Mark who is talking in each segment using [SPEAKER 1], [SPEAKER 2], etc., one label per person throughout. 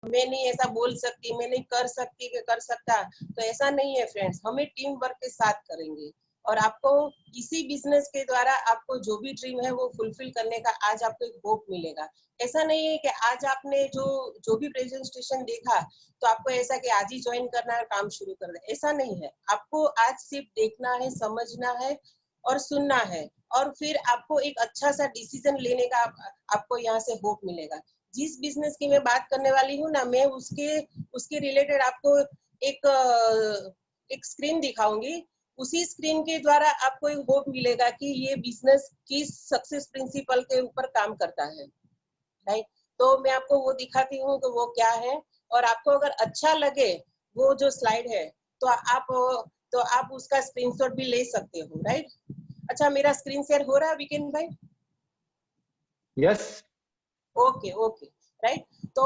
[SPEAKER 1] मैं नहीं ऐसा बोल सकती, मैं नहीं कर सकती कि कर सकता, तो ऐसा नहीं है फ्रेंड्स। हमें टीम वर्क के साथ करेंगे और आपको किसी बिजनेस के द्वारा आपको जो भी ड्रीम है वो फुलफिल करने का आज आपको एक होप मिलेगा। ऐसा नहीं है कि आज आपने जो जो भी प्रेजेंटेशन देखा तो आपको ऐसा कि आज ही ज्वाइन करना है, काम शुरू कर दे, ऐसा नहीं है। आपको आज सिर्फ देखना है, समझना है और सुनना है, और फिर आपको एक अच्छा सा डिसीजन लेने का आपको यहाँ से होप मिलेगा। जिस बिजनेस की मैं बात करने वाली हूँ ना, मैं उसके उसके रिलेटेड आपको एक स्क्रीन दिखाऊंगी। उसी स्क्रीन के द्वारा आपको एक होप मिलेगा कि ये बिजनेस किस सक्सेस प्रिंसिपल के ऊपर काम करता है, राइट। तो मैं आपको वो दिखाती हूँ कि वो क्या है, और आपको अगर अच्छा लगे वो जो स्लाइड है तो आप उसका स्क्रीनशॉट भी ले सकते हो, राइट। अच्छा, मेरा स्क्रीन शेयर हो रहा है विकेन भाई?
[SPEAKER 2] यस।
[SPEAKER 1] Okay okay, right. तो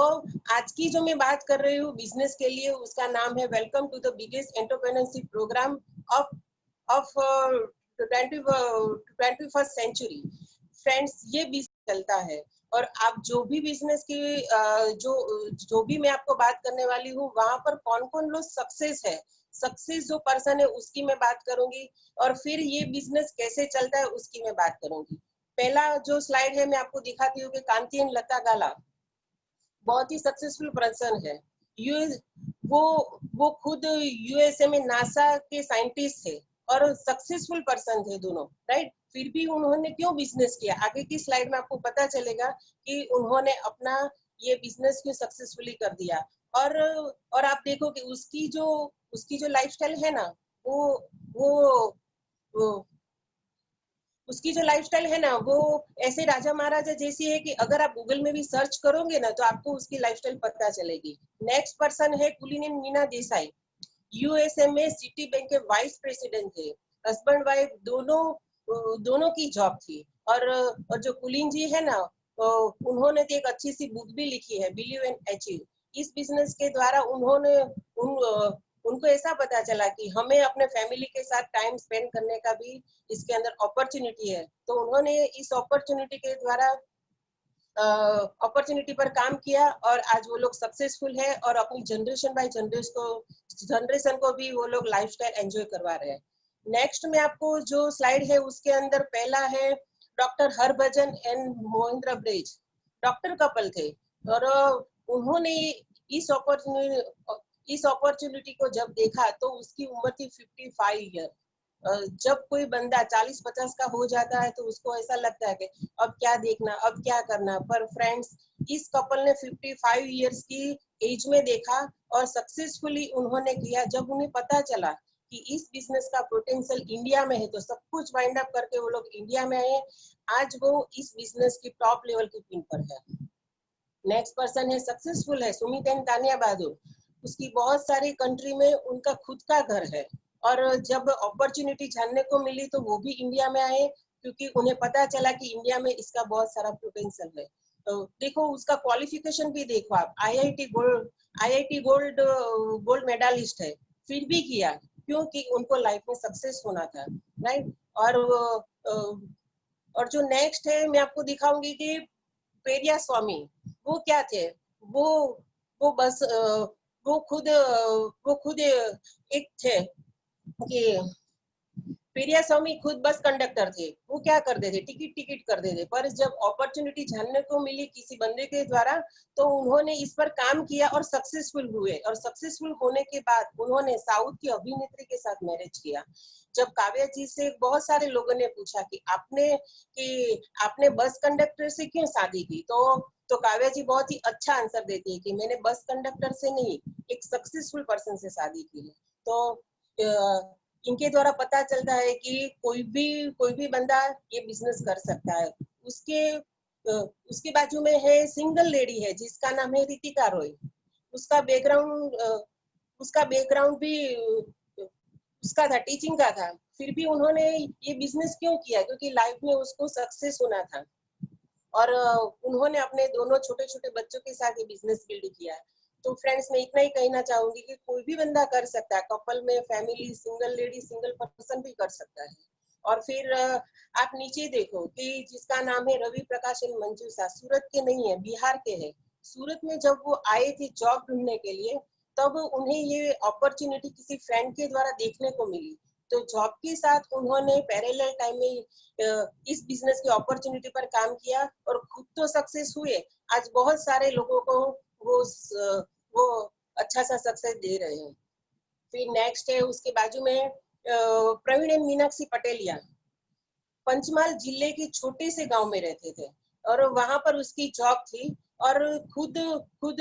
[SPEAKER 1] आज की जो मैं बात कर रही हूँ बिजनेस के लिए, उसका नाम है welcome to the biggest entrepreneurship program of of 21st century. Friends, ये बिजनेस चलता है, और आप जो भी बिजनेस की जो भी मैं आपको बात करने वाली हूँ, वहां पर कौन कौन लोग सक्सेस है, सक्सेस जो पर्सन है उसकी मैं बात करूंगी, और फिर ये बिजनेस कैसे चलता है उसकी मैं बात करूंगी। पहला जो स्लाइड है मैं आपको दिखाती हूँ कि कांतियन लता गाला बहुत ही सक्सेसफुल पर्सन है। यूएस वो खुद यूएसए में नासा के साइंटिस्ट थे और सक्सेसफुल पर्सन थे दोनों, राइट। फिर भी उन्होंने क्यों बिजनेस किया, आगे की स्लाइड में आपको पता चलेगा कि उन्होंने अपना ये बिजनेस क्यों सक्सेसफुली कर दिया। और आप देखो कि उसकी जो लाइफस्टाइल है ना, वो वो, वो उसकी जो लाइफस्टाइल है ना, वो ऐसे राजा महाराजा जैसी है कि अगर आप गूगल में भी सर्च करोगे ना तो आपको उसकी लाइफस्टाइल पता चलेगी। नेक्स्ट पर्सन है कुलीन मीना देसाई। यूएसए में सिटी बैंक के वाइस प्रेसिडेंट थे। हस्बैंड वाइफ दोनों की जॉब थी। और जो कुलीन जी है ना, उन्होंने तो एक अच्छी सी बुक भी लिखी है, बिलीव एंड अचीव। इस बिजनेस के द्वारा उनको ऐसा पता चला कि हमें अपने फैमिली के साथ टाइम स्पेंड करने का भी इसके अंदर अपॉर्चुनिटी है। तो उन्होंने इस अपॉर्चुनिटी के द्वारा अपॉर्चुनिटी पर काम किया, और आज वो लोग सक्सेसफुल है, और अपनी जनरेशन को भी वो लोग लाइफस्टाइल एंजॉय करवा रहे हैं। नेक्स्ट में आपको जो स्लाइड है उसके अंदर पहला है doctor Harbhajan and Mohinder bridge. Doctor couple थे, और उन्होंने इस अपॉर्चुनिटी को जब देखा तो उसकी उम्र थी 55 ईयर। जब कोई बंदा 40-50 का हो जाता है तो उसको ऐसा लगता है कि अब क्या देखना, अब क्या करना। पर फ्रेंड्स, इस कपल ने 55 इयर्स की एज में देखा और सक्सेसफुली उन्होंने किया। जब उन्हें पता चला कि इस बिजनेस का पोटेंशियल इंडिया में है तो सब कुछ वाइंड अप करके वो लोग इंडिया में आए। आज वो इस बिजनेस की टॉप लेवल की पिन पर है। नेक्स्ट पर्सन है, सक्सेसफुल है, सुमित एंड तानिया बहादुर। उसकी बहुत सारी कंट्री में उनका खुद का घर है, और जब अपॉर्चुनिटी जानने को मिली तो वो भी इंडिया में आए, क्योंकि उन्हें पता चला कि इंडिया में इसका बहुत सारा पोटेंशियल है। तो देखो उसका क्वालिफिकेशन भी देखो आप, आईआईटी गोल्ड मेडलिस्ट है, फिर भी किया क्योंकि उनको लाइफ में सक्सेस होना था, राइट। और जो नेक्स्ट है मैं आपको दिखाऊंगी कि पेरिया स्वामी, वो क्या थे, वो वो बस वो खुद एक थे कि पेरिया स्वामी खुद बस कंडक्टर थे। वो क्या करते थे, टिकट कर देते। पर जब अपॉर्चुनिटी जानने को मिली किसी बंदे के द्वारा तो उन्होंने इस पर काम किया और सक्सेसफुल हुए, और सक्सेसफुल होने के बाद उन्होंने साउथ की अभिनेत्री के साथ मैरिज किया। जब काव्या जी से बहुत सारे लोगों ने पूछा कि आपने बस कंडक्टर से क्यों शादी की, तो काव्या जी बहुत ही अच्छा आंसर देती है कि मैंने बस कंडक्टर से नहीं, एक सक्सेसफुल पर्सन से शादी की है। तो इनके द्वारा पता चलता है कि कोई भी बंदा ये बिजनेस कर सकता है। उसके बाजू में है सिंगल लेडी है जिसका नाम है रितिका रॉय। उसका बैकग्राउंड भी उसका था, टीचिंग का था। फिर भी उन्होंने ये बिजनेस क्यों किया, क्योंकि लाइफ में उसको सक्सेस होना था, और उन्होंने अपने दोनों छोटे छोटे बच्चों के साथ ये बिजनेस बिल्ड किया है। तो फ्रेंड्स, मैं इतना ही कहना चाहूंगी कि कोई भी बंदा कर सकता है, कपल में, family, single lady, single person भी कर सकता है। और फिर आप नीचे देखो कि जिसका नाम है रवि प्रकाश एंड मंजूषा, सूरत के नहीं है, बिहार के हैं। सूरत में जब वो आए थे जॉब ढूंढने के लिए, तब उन्हें ये अपॉर्चुनिटी किसी फ्रेंड के द्वारा देखने को मिली। तो जॉब के साथ उन्होंने पैरेलल टाइम में इस बिजनेस की अपॉर्चुनिटी पर काम किया और खुद तो सक्सेस हुए। आज बहुत सारे लोगों को वो अच्छा सा सक्सेस दे रहे हैं। फिर नेक्स्ट है उसके बाजू में प्रवीण एंड मीनाक्षी पटेलिया। पंचमहाल जिले के छोटे से गांव में रहते थे और वहां पर उसकी जॉब थी और खुद खुद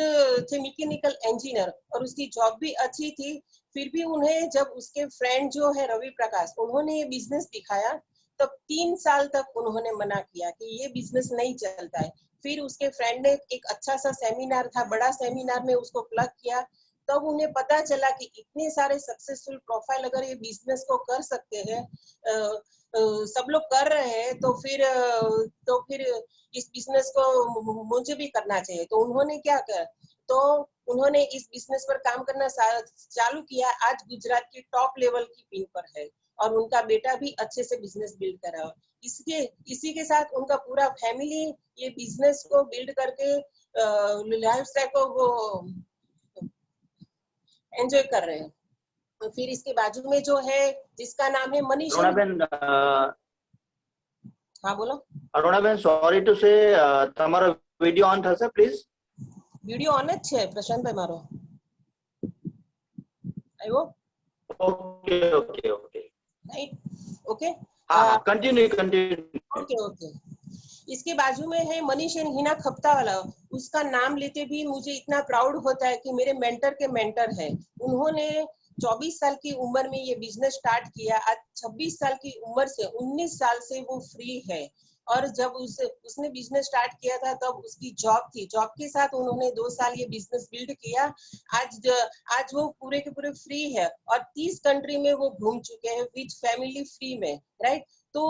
[SPEAKER 1] थे मैकेनिकल इंजीनियर और उसकी जॉब भी अच्छी थी। फिर भी उन्हें जब उसके फ्रेंड जो है रवि प्रकाश, उन्होंने ये बिजनेस दिखाया, तब 3 साल तक उन्होंने मना किया कि ये बिजनेस नहीं चलता है। फिर उसके फ्रेंड ने एक अच्छा सा सेमिनार था, बड़ा सेमिनार में उसको प्लग किया, तब उन्हें पता चला कि इतने सारे सक्सेसफुल प्रोफाइल अगर ये बिजनेस को कर सकते हैं, सब लोग कर रहे हैं, तो फिर इस बिजनेस को मुझे भी करना चाहिए। तो उन्होंने क्या कर तो उन्होंने इस बिजनेस पर काम करना चालू किया। आज गुजरात की टॉप लेवल की पिन पर है और उनका बेटा भी अच्छे से बिजनेस बिल्ड कर रहा है। इसी के साथ उनका पूरा फैमिली ये बिजनेस को बिल्ड करके लाइफ स्टाइल को वो एंजॉय कर रहे हैं। तो फिर इसके बाजू में जो है जिसका नाम है मनीष। हाँ बोलो।
[SPEAKER 2] अरुणाबेन, सॉरी टू से તમારો વિડિયો ઓન થશે પ્લીઝ?
[SPEAKER 1] વિડિયો ઓન જ છે પ્રશાંતભાઈ મારો. આવ્યો?
[SPEAKER 2] Okay okay okay
[SPEAKER 1] right, okay,
[SPEAKER 2] हाँ कंटिन्यू
[SPEAKER 1] ओके। इसके बाजू में है मनीष एंड हिना खप्तावाला। उसका नाम लेते भी मुझे इतना प्राउड होता है कि मेरे मेंटर के मेंटर है। उन्होंने 24 साल की उम्र में ये बिजनेस स्टार्ट किया। आज 26 साल की उम्र से 19 साल से वो फ्री है और जब उसने बिजनेस स्टार्ट किया था तब उसकी जॉब थी। जॉब के साथ उन्होंने 2 साल ये बिजनेस बिल्ड किया। आज वो पूरे के पूरे फ्री है और 30 कंट्री में वो घूम चुके हैं विद फैमिली फ्री में, राइट। तो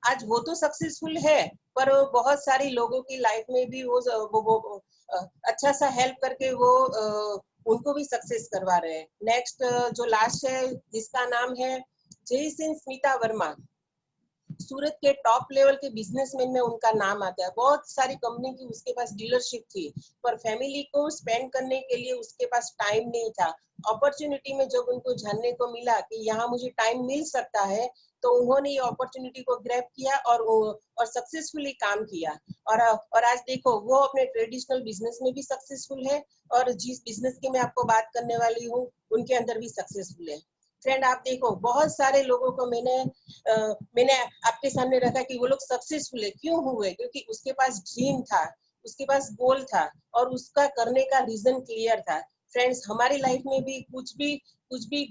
[SPEAKER 1] आज वो तो सक्सेसफुल है पर बहुत सारे लोगों की लाइफ में भी वो अच्छा सा हेल्प करके वो उनको भी सक्सेस करवा रहे हैं। नेक्स्ट जो लास्ट है जिसका नाम है जय सिंह स्मिता वर्मा। सूरत के टॉप लेवल के बिजनेसमैन में उनका नाम आता है। बहुत सारी कंपनी की उसके पास डीलरशिप थी पर फैमिली को स्पेंड करने के लिए उसके पास टाइम नहीं था। अपॉर्चुनिटी में जब उनको जानने को मिला कि यहाँ मुझे टाइम मिल सकता है तो उन्होंने ये अपॉर्चुनिटी को ग्रैब किया और सक्सेसफुली काम किया। और आज देखो वो अपने ट्रेडिशनल बिजनेस में भी सक्सेसफुल है और जिस बिजनेस की मैं आपको बात करने वाली हूँ उनके अंदर भी सक्सेसफुल है। फ्रेंड आप देखो बहुत सारे लोगों को मैंने आपके सामने रखा कि वो लोग सक्सेसफुल है। क्यों हुए? क्योंकि उसके पास ड्रीम था, उसके पास गोल था और उसका करने का रीजन क्लियर था। फ्रेंड्स हमारी लाइफ में भी कुछ भी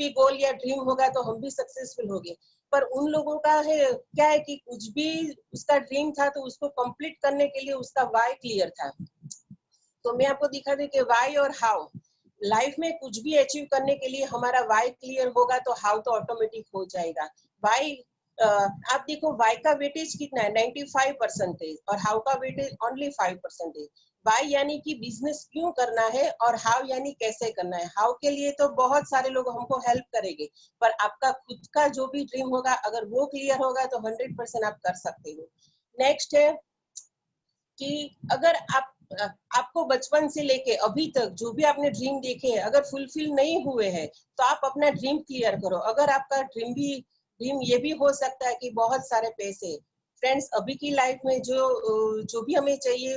[SPEAKER 1] गोल या ड्रीम होगा तो हम भी सक्सेसफुल होंगे। पर उन लोगों का है क्या है कि कुछ भी उसका ड्रीम था तो उसको कंप्लीट करने के लिए उसका वाई क्लियर था। तो मैं आपको दिखा दूं कि वाई और हाउ। लाइफ में कुछ भी अचीव करने के लिए हमारा वाई क्लियर होगा तो हाउ तो ऑटोमेटिक हो जाएगा। वाई आप देखो वाई का वेटेज कितना है 95% और हाउ का वेटेज ओनली 5%। वाई यानी कि बिजनेस क्यों करना है और हाउ यानी कैसे करना है। हाउ के लिए तो बहुत सारे लोग हमको हेल्प करेंगे पर आपका खुद का जो भी ड्रीम होगा अगर वो क्लियर होगा तो 100% आप कर सकते हो। नेक्स्ट है कि अगर आपको बचपन से लेके अभी तक जो भी आपने ड्रीम देखे हैं अगर फुलफिल नहीं हुए हैं तो आप अपना ड्रीम क्लियर करो। अगर आपका ड्रीम ये भी हो सकता है कि बहुत सारे पैसे। फ्रेंड्स अभी की लाइफ में जो भी हमें चाहिए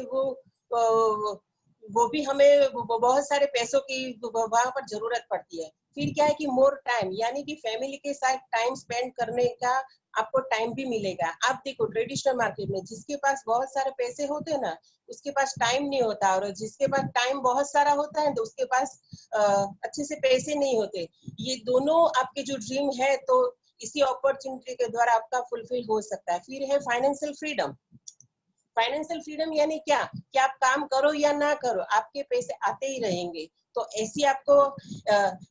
[SPEAKER 1] वो भी हमें बहुत सारे पैसों की वहां पर जरूरत पड़ती है। फिर क्या है कि मोर टाइम यानी कि फैमिली के साथ टाइम स्पेंड करने का आपको टाइम भी मिलेगा। आप देखो ट्रेडिशनल मार्केट में जिसके पास बहुत सारे पैसे होते हैं ना उसके पास टाइम नहीं होता और जिसके पास टाइम बहुत सारा होता है तो उसके पास अच्छे से पैसे नहीं होते। ये दोनों आपके जो ड्रीम है तो इसी अपॉर्चुनिटी के द्वारा आपका फुलफिल हो सकता है। फिर है फाइनेंशियल फ्रीडम। फाइनेंशियल फ्रीडम यानी क्या कि आप काम करो या ना करो आपके पैसे आते ही रहेंगे। तो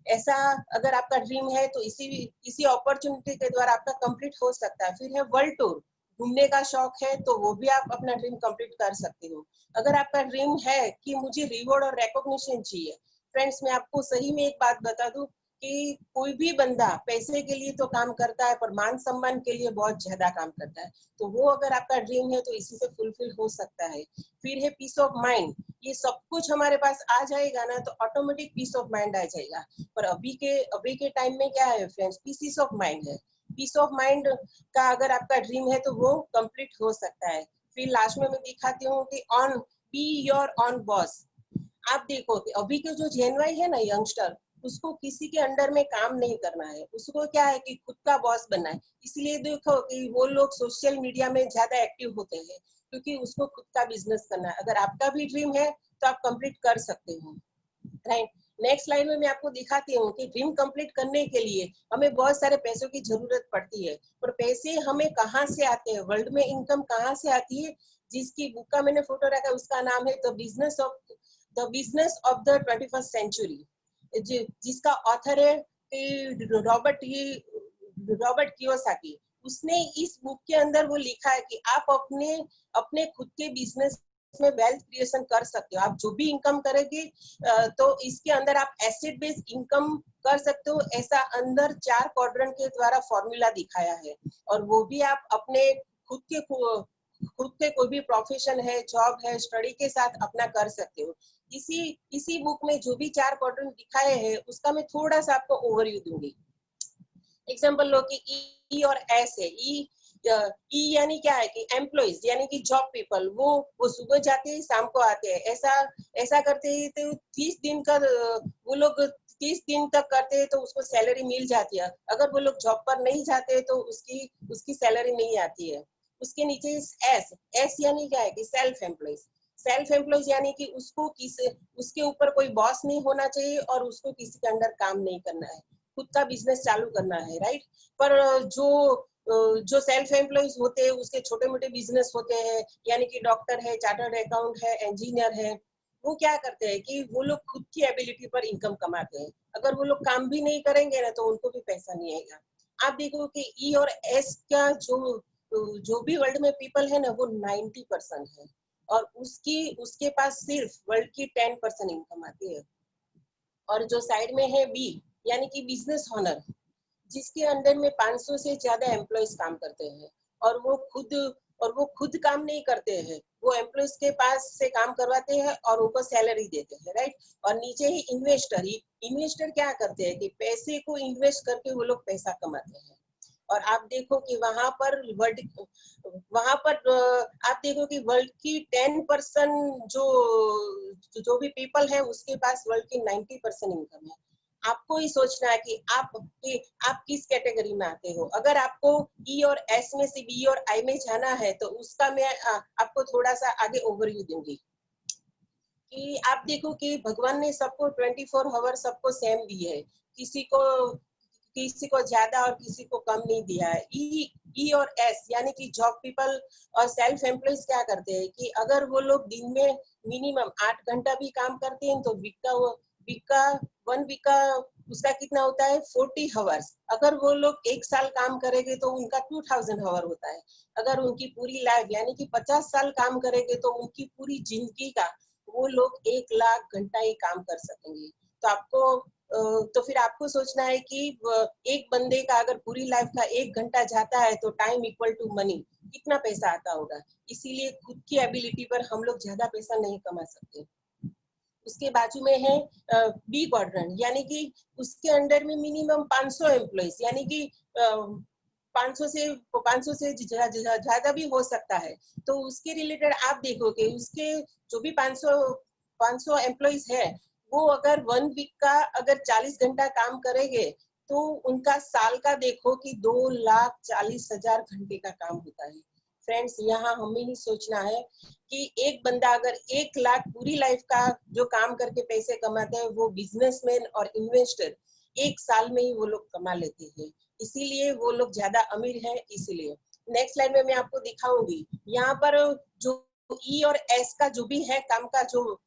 [SPEAKER 1] ऐसा अगर आपका ड्रीम है तो इसी अपॉर्चुनिटी के द्वारा आपका कंप्लीट हो सकता है। फिर है वर्ल्ड टूर। घूमने का शौक है तो वो भी आप अपना ड्रीम कंप्लीट कर सकते हो। अगर आपका ड्रीम है कि मुझे रिवॉर्ड और रिकॉग्निशन चाहिए। फ्रेंड्स मैं आपको सही में एक बात बता दूं कि कोई भी बंदा पैसे के लिए तो काम करता है पर मान सम्मान के लिए बहुत ज्यादा काम करता है। तो वो अगर आपका ड्रीम है तो इसी से फुलफिल हो सकता है। फिर है पीस ऑफ माइंड। ये सब कुछ हमारे पास आ जाएगा ना तो ऑटोमेटिक पीस ऑफ माइंड आ जाएगा। पर अभी के टाइम में क्या है फ्रेंड्स, पीस ऑफ माइंड है। पीस ऑफ माइंड का अगर आपका ड्रीम है तो वो कंप्लीट हो सकता है। फिर लास्ट में मैं दिखाती हूँ कि on be your on boss. आप देखो कि अभी के जो जेन वाई है ना यंगस्टर, उसको किसी के अंडर में काम नहीं करना है, उसको क्या है कि खुद का बॉस बनना है। इसलिए देखो कि वो लोग सोशल मीडिया में ज्यादा एक्टिव होते हैं क्योंकि उसको खुद का बिजनेस करना है। अगर आपका भी ड्रीम है तो आप कंप्लीट कर सकते हो, राइट। नेक्स्ट लाइन में मैं आपको दिखाती हूँ कि ड्रीम कंप्लीट करने के लिए हमें बहुत सारे पैसों की जरूरत पड़ती है। और पैसे हमें कहाँ से आते हैं, वर्ल्ड में इनकम कहाँ से आती है, जिसकी बुक का मैंने फोटो रखा है उसका नाम है the business of the 21st century, जिसका ऑथर है रॉबर्ट कियोसाकी। उसने इस बुक के अंदर वो लिखा है कि आप अपने अपने खुद के बिजनेस में वेल्थ क्रिएशन कर सकते हो। आप जो भी इनकम करेंगे तो इसके अंदर आप एसेट बेस्ड इनकम कर सकते हो। ऐसा अंदर 4 क्वाड्रेंट के द्वारा फॉर्मूला दिखाया है। और वो भी आप अपने खुद के कोई भी प्रोफेशन है, जॉब है, स्टडी के साथ अपना कर सकते हो। इसी बुक में जो भी 4 क्वाड्रेंट दिखाए हैं उसका मैं थोड़ा सा आपको ओवरव्यू दूंगी। एग्जाम्पल लो कि ई और एस है। ई यानी क्या है कि एम्प्लॉइज यानी कि जॉब पीपल, वो सुबह जाते हैं शाम को आते हैं। ऐसा करते हैं तो 30 दिन का वो लोग 30 दिन तक करते हैं तो उसको सैलरी मिल जाती है। अगर वो लोग जॉब पर नहीं जाते तो उसकी सैलरी नहीं आती है। उसके नीचे एस यानी क्या है कि सेल्फ एम्प्लॉइज। सेल्फ एम्प्लॉइज यानी कि उसके ऊपर कोई बॉस नहीं होना चाहिए और उसको किसी के अंडर काम नहीं करना है, खुद का बिजनेस चालू करना है, राइट। पर जो सेल्फ एम्प्लॉइज होते हैं उसके छोटे मोटे बिजनेस होते हैं, यानी कि डॉक्टर है, चार्टर्ड अकाउंट है, इंजीनियर है। वो क्या करते हैं कि वो लोग खुद की एबिलिटी पर इनकम कमाते हैं। अगर वो लोग काम भी नहीं करेंगे ना तो उनको भी पैसा नहीं आएगा। आप देखो कि ई और एस का जो भी वर्ल्ड में पीपल है ना वो 90% है और उसके पास सिर्फ वर्ल्ड की 10% इनकम आती है। और जो साइड में है बी यानी कि बिजनेस ओनर, जिसके अंडर में 500 से ज्यादा एम्प्लॉइज काम करते हैं और वो खुद काम नहीं करते हैं, वो एम्प्लॉइज के पास से काम करवाते हैं और उनको सैलरी देते हैं, राइट। और नीचे ही इन्वेस्टर क्या करते हैं कि पैसे को इन्वेस्ट करके वो लोग पैसा कमाते हैं। और आप देखो कि वहां पर आप देखो कि वर्ल्ड की 10% जो भी पीपल है उसके पास वर्ल्ड की 90% इनकम है। आपको ही सोचना है कि आप किस कैटेगरी में आते हो। अगर आपको ई और एस में से बी और आई में जाना है तो उसका मैं आपको थोड़ा सा आगे ओवरव्यू दूंगी। कि आप देखो कि भगवान ने सबको 24 आवर सबको सेम दिए है, किसी को ज्यादा और किसी को कम नहीं दिया है। ई और एस यानी कि जॉब पीपल और सेल्फ एम्प्लॉइज क्या करते हैं कि अगर वो लोग दिन में मिनिमम 8 घंटा भी काम करते हैं तो वन वीक का उसका कितना होता है 40 आवर्स। अगर वो लोग 1 साल काम करेंगे तो उनका 2000 आवर होता है। अगर उनकी पूरी लाइफ यानी कि 50 साल काम करेंगे तो उनकी पूरी जिंदगी का वो लोग 1 लाख घंटा ही काम कर सकेंगे। तो फिर आपको सोचना है कि एक बंदे का अगर पूरी लाइफ का 1 घंटा जाता है तो टाइम इक्वल टू मनी, कितना पैसा आता होगा। इसीलिए खुद की एबिलिटी पर हम लोग ज्यादा पैसा नहीं कमा सकते। उसके बाजू में है बी क्वाड्रेंट, यानी कि उसके अंडर में मिनिमम 500 एम्प्लॉइज, यानी कि 500 से ज्यादा भी हो सकता है। तो उसके रिलेटेड आप देखो कि उसके जो भी 500 एम्प्लॉइज है वो अगर 1 वीक का अगर 40 घंटा काम करेंगे तो उनका साल का देखो कि 2,40,000 घंटे का काम होता है। फ्रेंड्स यहाँ हमें ही सोचना है कि एक बंदा अगर 1 लाख पूरी लाइफ का जो काम करके पैसे कमाता है वो बिजनेसमैन और इन्वेस्टर 1 साल में ही वो लोग कमा लेते हैं। इसीलिए वो लोग ज्यादा अमीर हैं। इसीलिए नेक्स्ट स्लाइड में मैं आपको दिखाऊंगी। यहाँ पर जो ई और एस का जो भी है काम का जो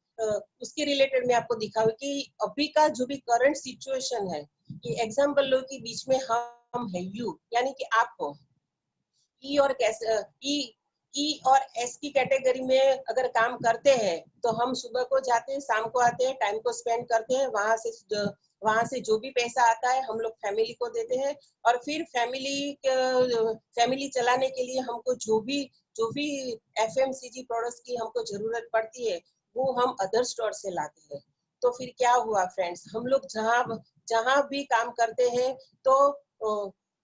[SPEAKER 1] उसके रिलेटेड मैं आपको दिखाऊंगी कि अभी का जो भी करंट सिचुएशन है कि एग्जाम्पल लो कि बीच में हम है यू यानी कि आप हो। ई और ई ई और एस की कैटेगरी में अगर काम करते हैं तो हम सुबह को जाते हैं, शाम को आते हैं, टाइम को स्पेंड करते हैं, वहां से जो भी पैसा आता है हम लोग फैमिली को देते हैं, और फिर फैमिली चलाने के लिए हमको जो भी एफएमसीजी प्रोडक्ट्स की हमको जरूरत पड़ती है वो हम अदर स्टोर से लाते हैं। तो फिर क्या हुआ फ्रेंड्स, हम लोग जहाँ भी काम करते हैं तो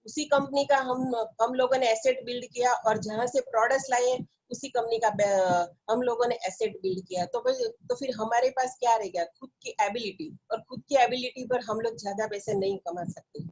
[SPEAKER 1] उसी कंपनी का हम लोगों ने एसेट बिल्ड किया, और जहां से प्रोडक्ट्स लाए उसी कंपनी का हम लोगों ने एसेट बिल्ड किया। तो फिर हमारे पास क्या रह गया, खुद की एबिलिटी, और खुद की एबिलिटी पर हम लोग ज्यादा पैसे नहीं कमा सकते।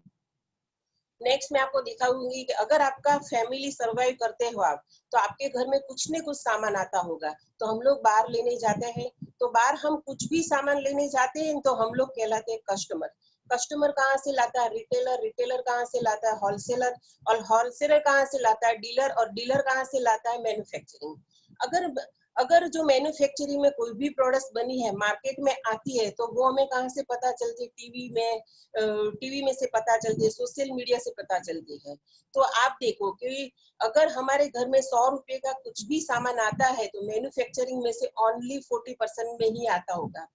[SPEAKER 1] नेक्स्ट मैं आपको दिखाऊंगी कि अगर आपका फैमिली सर्वाइव करते हो आप, तो आपके घर में कुछ न कुछ सामान आता होगा, तो हम लोग बाहर लेने जाते हैं, तो बाहर हम कुछ भी सामान लेने जाते हैं तो हम लोग कहलाते हैं कस्टमर। कस्टमर कहाँ से लाता है, रिटेलर, रिटेलर कहाँ से लाता है, होलसेलर, और होलसेलर कहाँ से लाता है, डीलर, और डीलर कहाँ से लाता है, मैन्युफैक्चरिंग। अगर अगर जो मैन्युफैक्चरिंग में कोई भी प्रोडक्ट बनी है मार्केट में आती है तो वो हमें कहाँ से पता चलती है, टीवी में से पता चलती है, सोशल मीडिया से पता चलती है। तो आप देखो कि अगर हमारे घर में 100 रुपए का कुछ भी सामान आता है तो मैन्युफैक्चरिंग में से ओनली 40% में ही आता होगा,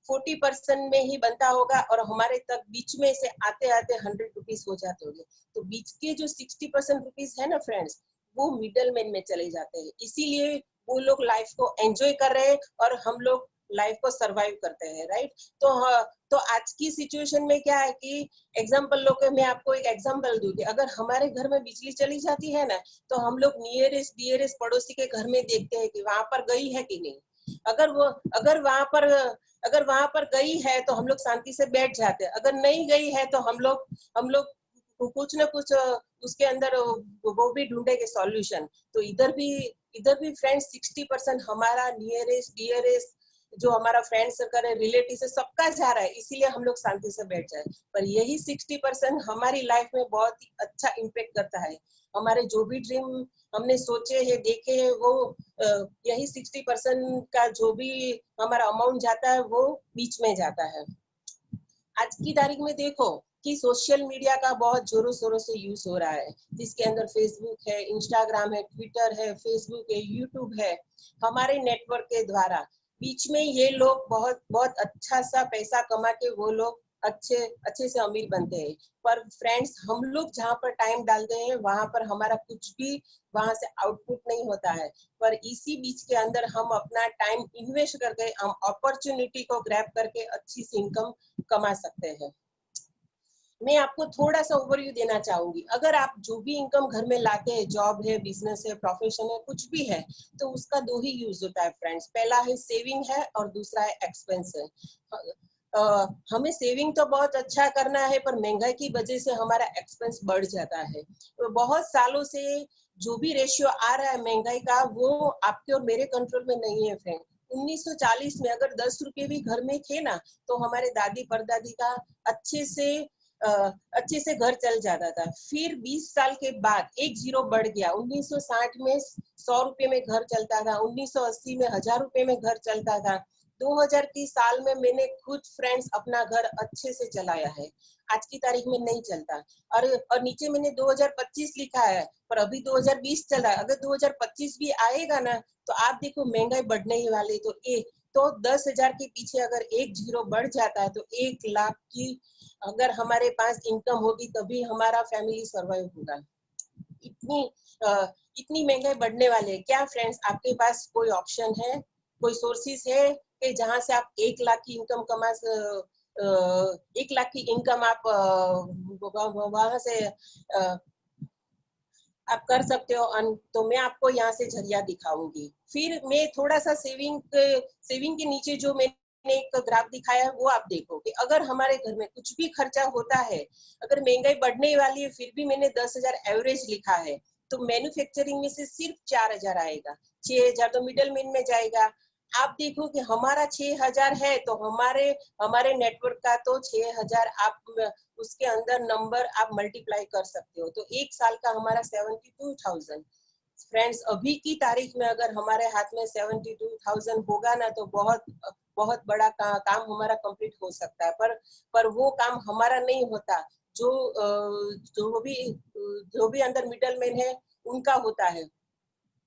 [SPEAKER 1] 40% में ही बनता होगा, और हमारे तक बीच में से आते आते 100 रुपीज हो जाते होंगे। तो बीच के जो 60% रुपीज है ना फ्रेंड्स, वो मिडल मैन में चले जाते हैं। इसीलिए वो लोग लाइफ को एंजॉय कर रहे हैं और हम लोग लाइफ को सरवाइव करते हैं, राइट। तो आज की सिचुएशन में क्या है कि एग्जाम्पल लो के मैं आपको एक एग्जाम्पल दूं कि अगर हमारे घर में बिजली चली जाती है ना, तो हम लोग नियरेस्ट डियरेस्ट पड़ोसी के घर में देखते हैं कि वहां पर गई है कि नहीं। अगर वहां पर गई है तो हम लोग शांति से बैठ जाते हैं, अगर नहीं गई है तो हम लोग कुछ ना कुछ उसके अंदर वो भी ढूंढेंगे सॉल्यूशन। तो इधर भी फ्रेंड्स 60% हमारा नियरेस्ट डियरेस्ट जो हमारा फ्रेंड सर्कल है, रिलेटिव है, सबका जा रहा है, इसीलिए हम लोग शांति से बैठ जाए। पर यही 60% हमारी लाइफ में बहुत ही अच्छा इम्पेक्ट करता है। हमारे जो भी ड्रीम हमने सोचे हैं, देखे हैं, वो यही 60% का जो भी हमारा अमाउंट जाता है वो बीच में जाता है। आज की तारीख में देखो कि सोशल मीडिया का बहुत जोरों शोरों से यूज हो रहा है, जिसके अंदर फेसबुक है, इंस्टाग्राम है, ट्विटर है, फेसबुक है, यूट्यूब है। हमारे नेटवर्क के द्वारा बीच में ये लोग बहुत बहुत अच्छा सा पैसा कमा के वो लोग अच्छे अच्छे से अमीर बनते हैं। पर फ्रेंड्स, हम लोग जहाँ पर टाइम डालते हैं वहां पर हमारा कुछ भी वहां से आउटपुट नहीं होता है। पर इसी बीच के अंदर हम अपना टाइम इन्वेस्ट करके हम अपॉर्चुनिटी को ग्रैब करके अच्छी सी इनकम कमा सकते हैं। मैं आपको थोड़ा सा ओवरव्यू देना चाहूंगी। अगर आप जो भी इनकम घर में लाते हैं, जॉब है, बिजनेस है, प्रोफेशन है, कुछ भी है, तो उसका दो ही यूज होता है फ्रेंड्स। पहला है सेविंग है और दूसरा है एक्सपेंस है। हमें सेविंग तो बहुत अच्छा करना है, पर महंगाई की वजह से हमारा एक्सपेंस बढ़ जाता है। तो बहुत सालों से जो भी रेशियो आ रहा है महंगाई का, वो आपके और मेरे कंट्रोल में नहीं है फ्रेंड। 1940 में अगर 10 रुपए भी घर में थे ना, तो हमारे दादी परदादी का अच्छे से घर चल जाता था। फिर 20 साल के बाद एक जीरो बढ़ गया। 1960 में 100 रुपए में घर चलता था, 1980 में 1000 रुपए में घर चलता था, 2000 की साल में मैंने खुद फ्रेंड्स अपना घर अच्छे से चलाया है। आज की तारीख में नहीं चलता। और नीचे मैंने 2025 लिखा है, पर अभी 2020 चल रहा है। अगर 2025 भी आएगा ना, तो आप देखो महंगाई बढ़ने ही वाली। तो 10,000 के पीछे अगर एक जीरो बढ़ जाता है, तो 1 लाख की अगर हमारे पास इनकम होगी तभी हमारा फैमिली सर्वाइव होगा। इतनी इतनी महंगाई बढ़ने वाले है। क्या फ्रेंड्स, आपके पास कोई ऑप्शन है, कोई सोर्सेस है कि जहां से आप 1 लाख की इनकम 1 लाख की इनकम आप वहां से आप कर सकते हो? तो मैं आपको यहाँ से जरिया दिखाऊंगी। फिर मैं थोड़ा सा सेविंग के नीचे जो मैंने एक ग्राफ दिखाया है वो आप देखो कि अगर हमारे घर में कुछ भी खर्चा होता है, अगर महंगाई बढ़ने वाली है, फिर भी मैंने 10,000 एवरेज लिखा है, तो मैन्युफैक्चरिंग में से सिर्फ 4,000 आएगा। 6,000 तो मिडल मैन में जाएगा। आप देखो कि हमारा 6,000 है, तो हमारे नेटवर्क का तो 6,000 आप उसके अंदर नंबर आप मल्टीप्लाई कर सकते हो, तो एक साल का हमारा 72,000। फ्रेंड्स, अभी की तारीख में अगर हमारे हाथ में 72,000 होगा ना, तो बहुत बहुत बड़ा काम हमारा कंप्लीट हो सकता है। पर वो काम हमारा नहीं होता, जो जो भी अंदर मिडल मैन है उनका होता है।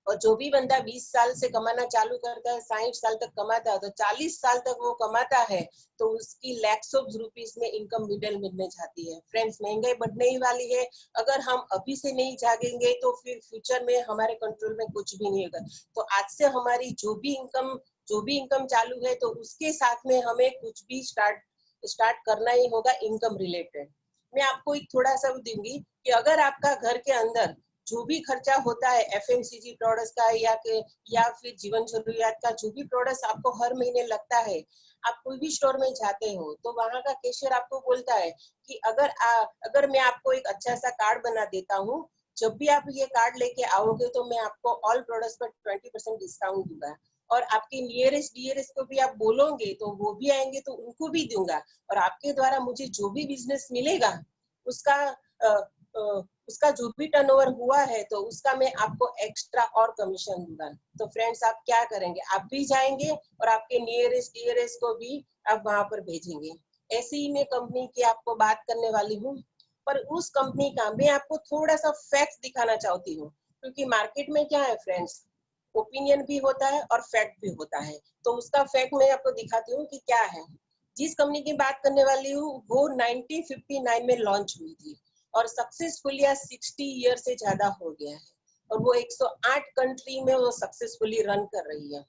[SPEAKER 1] और जो भी बंदा 20 साल से कमाना चालू करता है, 60 साल तक कमाता है, तो 40 साल तक वो कमाता है, तो उसकी लैक्स ऑफ रुपीस में इनकम मिडल मिलने जाती है। फ्रेंड्स, महंगाई बढ़ने ही वाली है। अगर हम अभी से नहीं जागेंगे तो फिर फ्यूचर में हमारे कंट्रोल में कुछ भी नहीं होगा। तो आज से हमारी जो भी इनकम चालू है, तो उसके साथ में हमें कुछ भी स्टार्ट करना ही होगा इनकम रिलेटेड। मैं आपको एक थोड़ा सा दूंगी कि अगर आपका घर के अंदर जो भी खर्चा होता है एफएमसीजी प्रोडक्ट्स का या फिर जीवन जरूरियात का जो भी प्रोडक्ट्स आपको हर महीने लगता है, आप कोई भी स्टोर में जाते हो तो वहां का कैशियर आपको बोलता है कि अगर मैं आपको एक अच्छा सा कार्ड बना देता हूँ, जब भी आप ये कार्ड लेके आओगे तो मैं आपको ऑल प्रोडक्ट्स पर 20% डिस्काउंट दूंगा, और आपके नियरेस्ट डीयरेस्ट को भी आप बोलोगे तो वो भी आएंगे तो उनको भी दूंगा, और आपके द्वारा मुझे जो भी बिजनेस मिलेगा उसका उसका जो भी टर्नओवर हुआ है तो उसका मैं आपको एक्स्ट्रा और कमीशन दूंगा। तो फ्रेंड्स, आप क्या करेंगे? आप भी जाएंगे और आपके नियरेस्ट डीयरेस्ट को भी आप वहां पर भेजेंगे। ऐसे ही मैं कंपनी की आपको बात करने वाली हूँ, पर उस कंपनी का मैं आपको थोड़ा सा फैक्ट दिखाना चाहती हूँ, क्योंकि मार्केट में क्या है फ्रेंड्स, ओपिनियन भी होता है और फैक्ट भी होता है। तो उसका फैक्ट मैं आपको दिखाती हूँ कि क्या है। जिस कंपनी की बात करने वाली हूँ वो 1959 में लॉन्च हुई थी और सक्सेसफुली 60 ईयर से ज्यादा हो गया है, और वो 108 कंट्री में वो सक्सेसफुली रन कर रही है।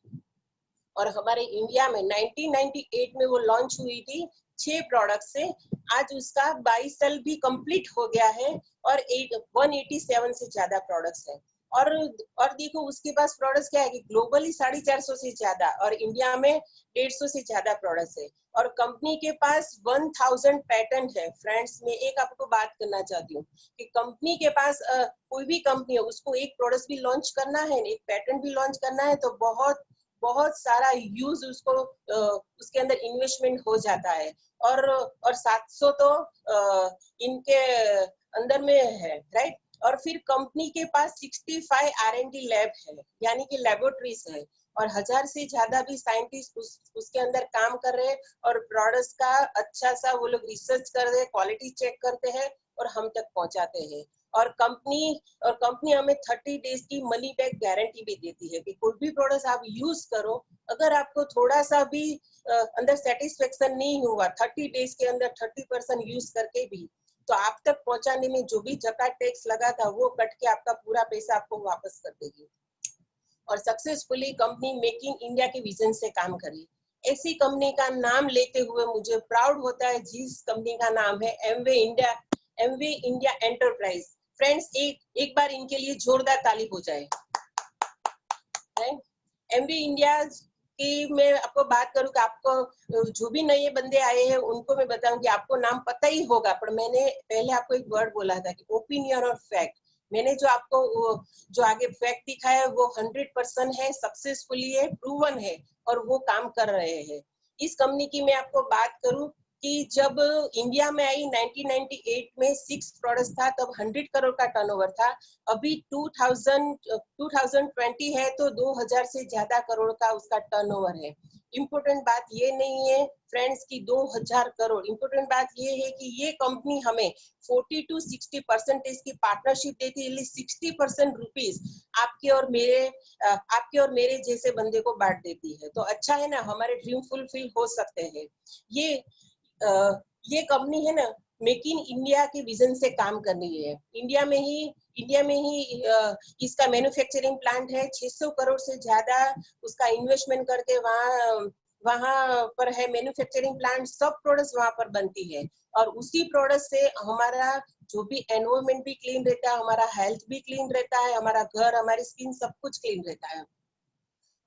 [SPEAKER 1] और हमारे इंडिया में 1998 में वो लॉन्च हुई थी 6 प्रोडक्ट से। आज उसका 22 साल भी कंप्लीट हो गया है और 187 से ज्यादा प्रोडक्ट्स है। और देखो उसके पास प्रोडक्ट्स क्या है कि ग्लोबली 450 से ज्यादा और इंडिया में 150 से ज्यादा प्रोडक्ट्स है, और कंपनी के पास 1000 पैटेंट है। फ्रेंड्स, मैं एक आपको बात करना चाहती हूँ कि कंपनी के पास कोई भी कंपनी है, उसको एक प्रोडक्ट भी लॉन्च करना है, एक पैटेंट भी लॉन्च करना है, तो बहुत सारा यूज उसके अंदर इन्वेस्टमेंट हो जाता है, और 700 तो इनके अंदर में है, राइट। और फिर कंपनी के पास 65 R&D लैब है, यानी कि लेबोरेटरीज है, और 1000 से ज्यादा भी साइंटिस्ट उसके अंदर काम कर रहे हैं, और प्रोडक्ट्स का अच्छा सा वो लोग रिसर्च कर रहे हैं, क्वालिटी चेक करते हैं और हम तक पहुंचाते हैं। और कंपनी हमें 30 डेज की मनी बैक गारंटी भी देती है कि कोई भी प्रोडक्ट आप यूज करो, अगर आपको थोड़ा सा भी अंदर सेटिस्फेक्शन नहीं हुआ 30 डेज के अंदर 30% यूज करके भी, तो आप तक पहुंचाने में जो भी जकात टैक्स लगा था वो कट के आपका पूरा पैसा आपको वापस कर देगी। और successfully company make in India के विजन से काम करी। ऐसी कंपनी का नाम लेते हुए मुझे प्राउड होता है, जिस कंपनी का नाम है एमवे इंडिया एंटरप्राइज। फ्रेंड्स, एक बार इनके लिए जोरदार ताली हो जाए। एमवे इंडिया की मैं आपको बात करूं कि आपको जो भी नए बंदे आए हैं उनको मैं बताऊं कि आपको नाम पता ही होगा, पर मैंने पहले आपको एक वर्ड बोला था कि ओपिनियन और फैक्ट। मैंने जो आपको जो आगे फैक्ट दिखाया है वो 100% है, सक्सेसफुली है, प्रूवन है, और वो काम कर रहे हैं। इस कंपनी की मैं आपको बात करूं कि जब इंडिया में आई 1998 में 6 प्रोडक्ट्स था, तब 100 करोड़ का टर्नओवर था। अभी 2020 है तो 2000 से ज्यादा करोड़ का उसका टर्नओवर है। इम्पोर्टेंट बात ये नहीं है फ्रेंड्स की 2000 करोड़, इम्पोर्टेंट बात ये है कि ये कंपनी हमें 40 to 60% की पार्टनरशिप देती है, 60% रुपीज आपके और मेरे जैसे बंदे को बांट देती है। तो अच्छा है ना, हमारे ड्रीम फुलफिल हो सकते हैं। ये कंपनी है ना, मेक इन इंडिया के विजन से काम कर रही है। इंडिया में ही इसका मैन्युफैक्चरिंग प्लांट है। 600 करोड़ से ज्यादा उसका इन्वेस्टमेंट करके वहां पर है मैन्युफैक्चरिंग प्लांट। सब प्रोडक्ट्स वहां पर बनती है, और उसी प्रोडक्ट से हमारा जो भी एनवायरमेंट भी क्लीन रहता है, हमारा हेल्थ भी क्लीन रहता है, हमारा घर, हमारी स्किन, सब कुछ क्लीन रहता है।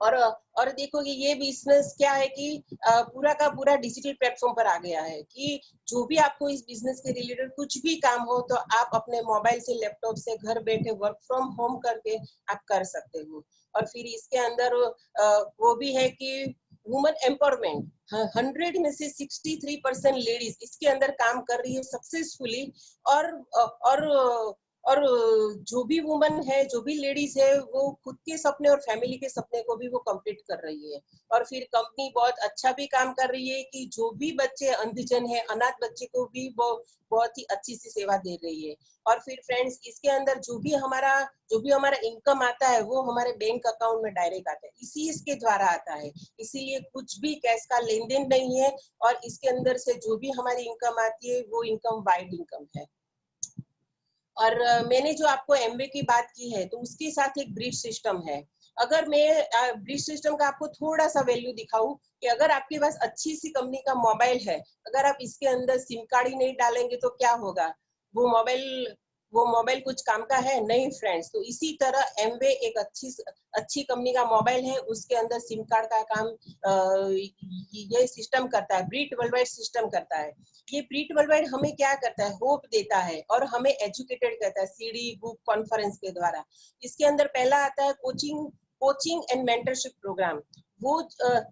[SPEAKER 1] और देखो कि ये बिजनेस क्या है कि पूरा का पूरा डिजिटल प्लेटफॉर्म पर आ गया है कि जो भी आपको इस बिजनेस के रिलेटेड कुछ भी काम हो तो आप अपने मोबाइल से, लैपटॉप से घर बैठे वर्क फ्रॉम होम करके आप कर सकते हो। और फिर इसके अंदर वो भी है कि वुमेन एम्पावरमेंट, 100 में से 63% लेडीज इसके अंदर काम कर रही है सक्सेसफुली। और और जो भी वुमन है, जो भी लेडीज है, वो खुद के सपने और फैमिली के सपने को भी वो कंप्लीट कर रही है। और फिर कंपनी बहुत अच्छा भी काम कर रही है कि जो भी बच्चे अंधजन है, अनाथ बच्चे को भी वो बहुत ही अच्छी सी सेवा दे रही है। और फिर फ्रेंड्स, इसके अंदर जो भी हमारा इनकम आता है वो हमारे बैंक अकाउंट में डायरेक्ट आता है, इसी इसके द्वारा आता है। इसीलिए कुछ भी कैश का लेन देन नहीं है। और इसके अंदर से जो भी हमारी इनकम आती है वो इनकम वाइड इनकम है। और मैंने जो आपको एमवे की बात की है, तो उसके साथ एक ब्रिज सिस्टम है। अगर मैं ब्रिज सिस्टम का आपको थोड़ा सा वैल्यू दिखाऊं कि अगर आपके पास अच्छी सी कंपनी का मोबाइल है, अगर आप इसके अंदर सिम कार्ड ही नहीं डालेंगे तो क्या होगा? वो मोबाइल कुछ काम का है नहीं फ्रेंड्स। तो इसी तरह एमवे एक अच्छी कंपनी का मोबाइल है, उसके अंदर सिम कार्ड का काम ये सिस्टम करता है, ब्रीट वर्ल्ड वाइड सिस्टम करता है। ये ब्रीट वर्ल्ड वाइड हमें क्या करता है? होप देता है और हमें एजुकेटेड करता है सीडी बुक कॉन्फ्रेंस के द्वारा। इसके अंदर पहला आता है कोचिंग एंड मेंटरशिप प्रोग्राम। वो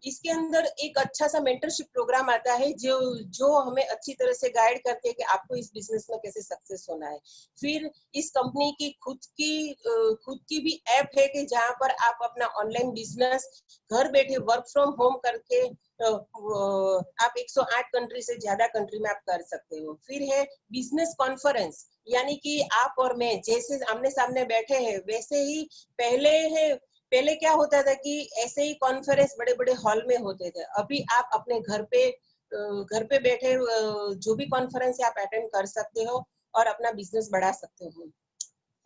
[SPEAKER 1] इसके अंदर एक अच्छा सा मेंटरशिप प्रोग्राम आता है जो हमें अच्छी तरह से गाइड करते हैं कि आपको इस बिजनेस में कैसे सक्सेस होना है। फिर इस कंपनी की खुद की भी ऐप है कि जहां पर आप अपना ऑनलाइन बिजनेस घर बैठे वर्क फ्रॉम होम करके आप 108 कंट्री से ज्यादा कंट्री में आप कर सकते हो। फिर है बिजनेस कॉन्फ्रेंस, यानी कि आप और मैं जैसे आमने सामने बैठे हैं वैसे ही पहले क्या होता था कि ऐसे ही कॉन्फ्रेंस बड़े बड़े हॉल में होते थे। अभी आप अपने घर पे बैठे जो भी कॉन्फ्रेंस आप अटेंड कर सकते हो और अपना बिजनेस बढ़ा सकते हो।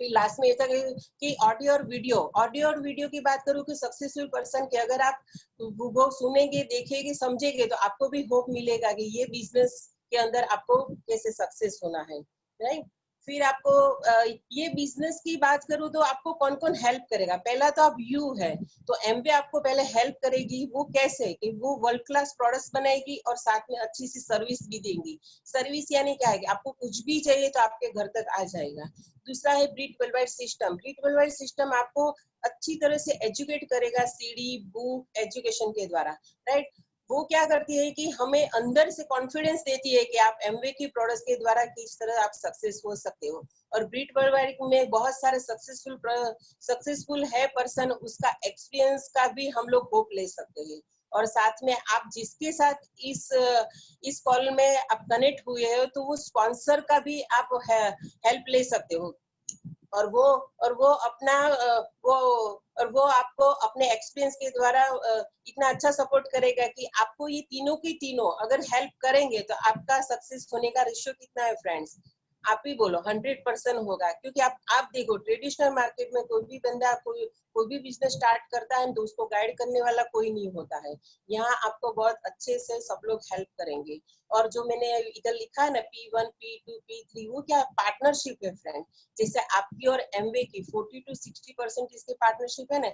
[SPEAKER 1] फिर लास्ट में ये था कि ऑडियो और वीडियो की बात करूँ कि सक्सेसफुल पर्सन के अगर आप वो सुनेंगे, देखेंगे, समझेंगे तो आपको भी होप मिलेगा कि ये बिजनेस के अंदर आपको कैसे सक्सेस होना है, राइट। फिर आपको ये बिजनेस की बात करूँ तो आपको कौन कौन हेल्प करेगा? पहला तो आप यू है, तो एमवे आपको पहले हेल्प करेगी। वो कैसे? कि वो वर्ल्ड क्लास प्रोडक्ट्स बनाएगी और साथ में अच्छी सी सर्विस भी देंगी। सर्विस यानी क्या है कि आपको कुछ भी चाहिए तो आपके घर तक आ जाएगा। दूसरा है ब्रीट वर्ल्ड वाइड सिस्टम। ब्रीट वर्ल्ड वाइड सिस्टम आपको अच्छी तरह से एजुकेट करेगा सीडी बुक एजुकेशन के द्वारा, राइट। वो क्या करती है कि हमें अंदर से कॉन्फिडेंस देती है कि आप एमवे की प्रोडक्ट्स के द्वारा किस तरह आप सक्सेस हो सकते हो। और ब्रीट वर्ल्ड वाइड में बहुत सारे सक्सेसफुल है पर्सन, उसका एक्सपीरियंस का भी हम लोग होप ले सकते हैं। और साथ में आप जिसके साथ इस कॉल में आप कनेक्ट हुए हो तो वो स्पॉन्सर का भी आप हेल्प ले सकते हो। और वो आपको अपने एक्सपीरियंस के द्वारा इतना अच्छा सपोर्ट करेगा कि आपको ये तीनों की तीनों अगर हेल्प करेंगे तो आपका सक्सेस होने का रेशियो कितना है फ्रेंड्स? आप ही बोलो, 100% होगा। क्योंकि आप देखो ट्रेडिशनल मार्केट में कोई भी बंदा कोई भी बिजनेस स्टार्ट करता है तो उसको गाइड करने वाला कोई नहीं होता है। यहाँ आपको बहुत अच्छे से सब लोग हेल्प करेंगे। और जो मैंने इधर लिखा है ना P1 P2 P3, वो क्या पार्टनरशिप है फ्रेंड। जैसे आपकी और एमवे की 40 to 60% इसकी पार्टनरशिप है ना,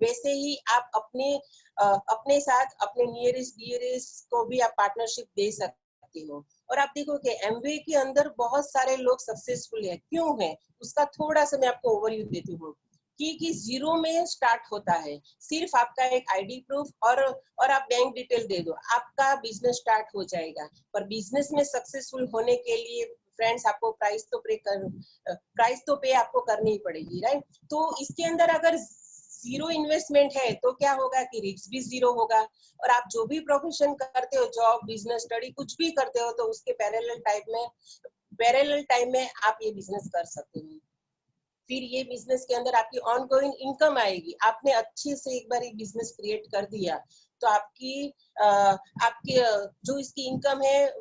[SPEAKER 1] वैसे ही आप अपने साथ अपने नियरेस्ट को भी आप पार्टनरशिप दे सकते हो। और आप देखो कि एमवे के अंदर बहुत सारे लोग सक्सेसफुल है। क्यों है? उसका थोड़ा सा मैं आपको ओवरव्यू देती हूँ कि जीरो में स्टार्ट होता है। सिर्फ आपका एक आईडी प्रूफ और आप बैंक डिटेल दे दो, आपका बिजनेस स्टार्ट हो जाएगा। पर बिजनेस में सक्सेसफुल होने के लिए फ्रेंड्स आपको प्राइस तो पे आपको करनी ही पड़ेगी, राइट। तो इसके अंदर अगर जीरो इन्वेस्टमेंट है तो क्या होगा कि रिस्क भी जीरो होगा। और आप जो भी प्रोफेशन करते हो, जॉब बिजनेस स्टडी कुछ भी करते हो, तो उसके पैरेलल टाइम में आप ये बिजनेस कर सकते हो। फिर ये बिजनेस के अंदर आपकी ऑनगोइंग इनकम आएगी। आपने अच्छे से एक बार एक बिजनेस क्रिएट कर दिया तो आपकी जो इसकी इनकम है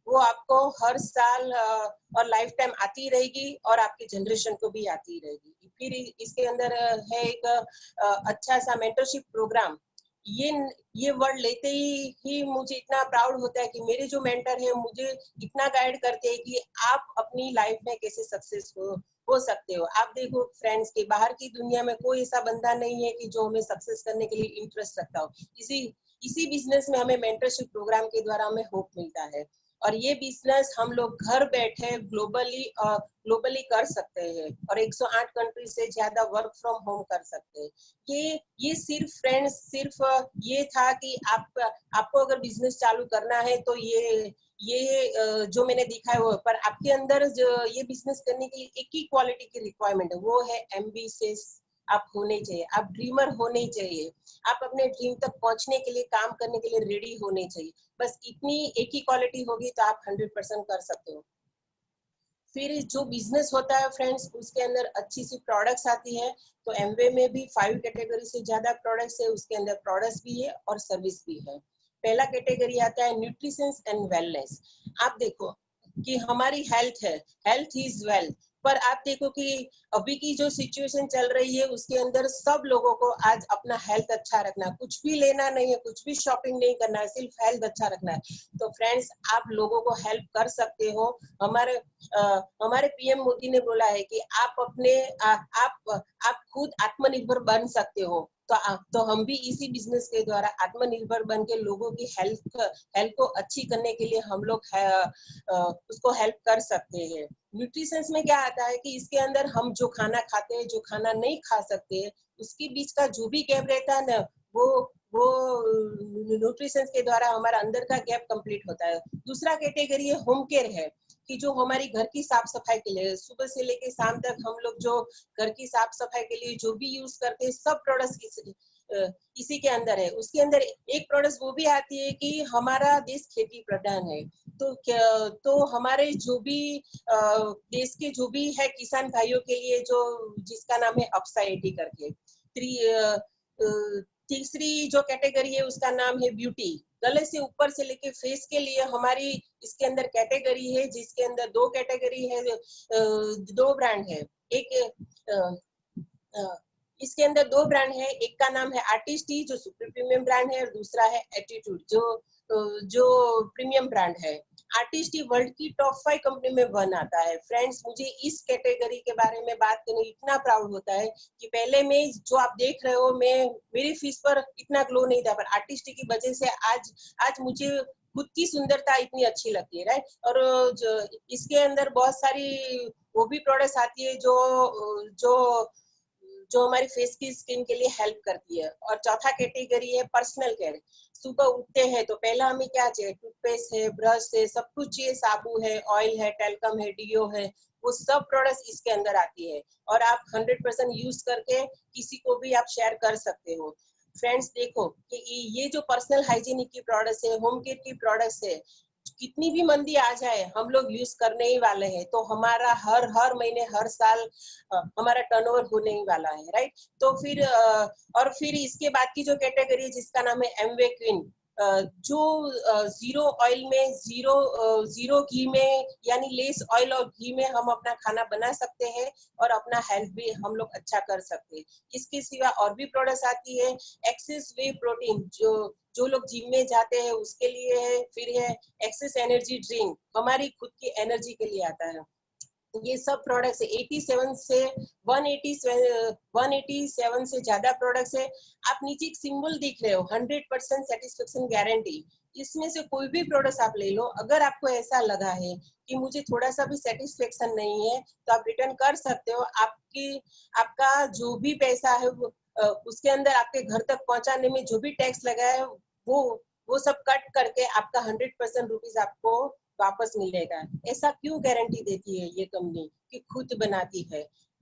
[SPEAKER 1] वो आपको हर साल और लाइफ टाइम आती रहेगी और आपकी जनरेशन को भी आती रहेगी। फिर इसके अंदर है एक अच्छा सा मेंटरशिप प्रोग्राम। ये वर्ड लेते ही मुझे इतना प्राउड होता है कि मेरे जो मेंटर है मुझे इतना गाइड करते हैं कि आप अपनी लाइफ में कैसे सक्सेस हो सकते हो। आप देखो फ्रेंड्स के बाहर की दुनिया में कोई ऐसा बंदा नहीं है कि जो हमें सक्सेस करने के लिए इंटरेस्ट रखता हो। इसी बिजनेस में हमें मेंटरशिप प्रोग्राम के द्वारा हमें होप मिलता है। और ये बिजनेस हम लोग घर बैठे ग्लोबली कर सकते हैं और 108 कंट्री से ज्यादा वर्क फ्रॉम होम कर सकते हैं। ये सिर्फ फ्रेंड्स सिर्फ ये था कि आपको अगर बिजनेस चालू करना है तो ये जो मैंने दिखाया वो, पर आपके अंदर जो ये बिजनेस करने के लिए एक ही क्वालिटी की रिक्वायरमेंट है, वो है एम्बिशियस आप होने चाहिए, आप ड्रीमर होने चाहिए, आप अपने ड्रीम तक पहुंचने के लिए काम करने के लिए रेडी होने चाहिए। बस इतनी एक ही क्वालिटी होगी तो आप 100% कर सकते हो। फिर जो बिजनेस होता है फ्रेंड्स, उसके अंदर अच्छी सी प्रोडक्ट्स आती है। तो एमवे में भी 5 कैटेगरी से ज्यादा प्रोडक्ट्स है, उसके अंदर प्रोडक्ट्स भी है और सर्विस भी है। पहला कैटेगरी आता है न्यूट्रिशन एंड वेलनेस। आप देखो कि हमारी हेल्थ है, हेल्थ इज वेल्थ, पर आप देखो कि अभी की जो सिचुएशन चल रही है उसके अंदर सब लोगों को आज अपना हेल्थ अच्छा रखना है, कुछ भी लेना नहीं है, कुछ भी शॉपिंग नहीं करना है, सिर्फ हेल्थ अच्छा रखना है। तो फ्रेंड्स आप लोगों को हेल्प कर सकते हो। हमारे पीएम मोदी ने बोला है कि आप खुद आत्मनिर्भर बन सकते हो। तो हम भी इसी बिजनेस के द्वारा आत्मनिर्भर बन के लोगों की हेल्थ को अच्छी करने के लिए हम लोग उसको हेल्प कर सकते हैं। न्यूट्रिशन में क्या आता है कि इसके अंदर हम जो खाना खाते हैं, जो खाना नहीं खा सकते, उसके बीच का जो भी गैप रहता है ना, वो न्यूट्रिशन के द्वारा हमारा अंदर का गैप कंप्लीट होता है। दूसरा कैटेगरी है होम केयर है, कि जो हमारी घर की साफ सफाई के लिए सुबह से लेकर शाम तक हम लोग जो घर की साफ सफाई के लिए जो भी यूज करते हैं, सब प्रोडक्ट्स इसी के अंदर है। उसके अंदर एक प्रोडक्ट वो भी आती है कि हमारा देश खेती प्रधान है, तो हमारे जो भी देश के जो भी है किसान भाइयों के लिए, जो जिसका नाम है अपसाइटी करके। तीसरी जो कैटेगरी है उसका नाम है ब्यूटी। गले से ऊपर से लेके फेस के लिए हमारी इसके अंदर कैटेगरी है, जिसके अंदर 2 कैटेगरी है, 2 ब्रांड है। इसके अंदर 2 ब्रांड है, एक का नाम है आर्टिस्ट टी जो सुपर प्रीमियम ब्रांड है, और दूसरा है एटीट्यूड जो प्रीमियम ब्रांड है। आर्टिस्ट टी वर्ल्ड की टॉप 5 कंपनी में 1 आता है। फ्रेंड्स मुझे इस कैटेगरी के बारे में बात करने इतना प्राउड होता है कि पहले में जो आप देख रहे हो, मेरी फीस पर इतना ग्लो नहीं था, पर आर्टिस्ट टी की वजह से आज मुझे खुद की सुंदरता इतनी अच्छी लगती है, राइट। और इसके अंदर बहुत सारी वो भी प्रोडक्ट्स आती है जो हमारी फेस की स्किन के लिए हेल्प करती है। और चौथा कैटेगरी है पर्सनल केयर। सुबह उठते हैं तो पहला हमें क्या चाहिए, टूथपेस्ट है, ब्रश है, सब कुछ चाहिए, साबु है, ऑयल है, टेल्कम है, डीओ है, वो सब प्रोडक्ट्स इसके अंदर आती है। और आप 100% यूज करके किसी को भी आप शेयर कर सकते हो। फ्रेंड्स देखो कि ये जो पर्सनल हाइजीनिक की प्रोडक्ट्स है, होम केयर की प्रोडक्ट्स है, कितनी भी मंदी आ जाए हम लोग यूज करने ही वाले हैं, तो हमारा हर महीने हर साल हमारा टर्नओवर होने ही वाला है, राइट। तो फिर इसके बाद की जो कैटेगरी जिसका नाम है एमवे क्वीन, जो जीरो ऑयल में जीरो घी में यानी लेस ऑयल और घी में हम अपना खाना बना सकते हैं और अपना हेल्थ भी हम लोग अच्छा कर सकते हैं। इसके सिवा और भी प्रोडक्ट्स आती है एक्सेस वे प्रोटीन, जो लोग जिम में जाते हैं उसके लिए है। फिर है एक्सेस एनर्जी ड्रिंक, हमारी खुद की एनर्जी के लिए आता है। ये सब प्रोडक्ट्स 187 से ज्यादा प्रोडक्ट्स है। आप नीचे एक सिंबल दिख रहे हो 100% सेटिस्फेक्शन गारंटी, इसमें से कोई भी प्रोडक्ट आप ले लो। अगर आपको ऐसा लगा है कि मुझे थोड़ा सा भी सेटिस्फेक्शन नहीं है तो आप रिटर्न कर सकते हो। आपका जो भी पैसा है उसके अंदर आपके घर तक पहुंचाने में जो भी टैक्स लगा है वो सब कट करके आपका 100% रुपीज आपको वापस मिलेगा। ऐसा क्यों गारंटी देती है ये कंपनी कि खुद बनाती है।